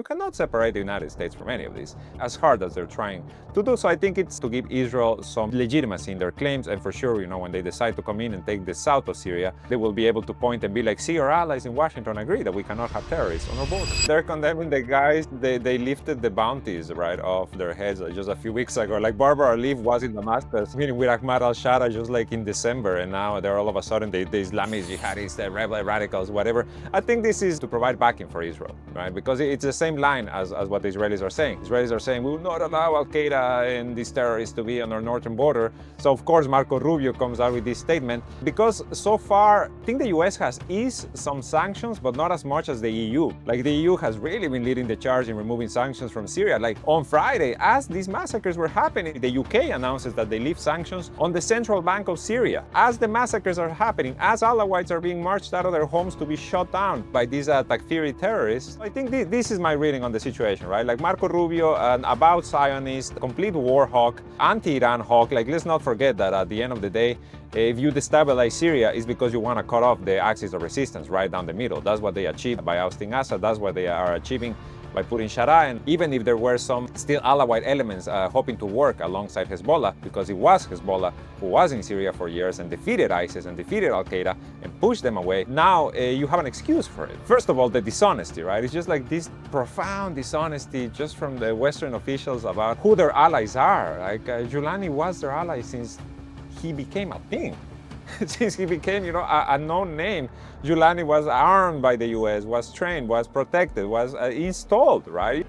cannot separate the United States from any of this, as hard as they're trying to do. So I think it's to give Israel some legitimacy in their claims, and for sure, when they decide to come in and take the south of Syria, they will be able to point and be like, see, our allies in Washington agree that we cannot have terrorists on our border. They're condemning the guys, they lifted the bounties, right, off their heads just a few weeks ago. Like Barbara Leaf was in Damascus, meeting with Ahmad al-Shara just like in December, and now they're all of a sudden the Islamic jihadists, the rebel radicals, whatever. I think this is to provide backing for Israel, right? Because it's the same line as what the Israelis are saying. Israelis are saying, we will not allow Al-Qaeda and these terrorists to be on our northern border. So of course, Marco Rubio comes out with this statement, because so far, I think the US has eased some sanctions, but not as much as the EU. Like the EU has really been leading the charge in removing sanctions from Syria. Like on Friday, as these massacres were happening, the UK announces that they lift sanctions on the central bank of Syria. As the massacres are happening, as Alawites are being marched out of their homes to be shot down by these Takfiri terrorists, I think this is my reading on the situation, right? Like Marco Rubio, an about Zionist, complete war hawk, anti-Iran hawk. Like, let's not forget that at the end of the day, if you destabilize Syria, it's because you want to cut off the axis of resistance right down the middle. That's what they achieved by ousting Assad. That's what they are achieving by putting Sharia. And even if there were some still Alawite elements hoping to work alongside Hezbollah, because it was Hezbollah who was in Syria for years and defeated ISIS and defeated Al-Qaeda and pushed them away, now you have an excuse for it. First of all, the dishonesty, right? It's just like this profound dishonesty just from the Western officials about who their allies are. Like Giuliani was their ally since he became a thing. Since he became, a known name, Giuliani was armed by the US, was trained, was protected, was installed, right?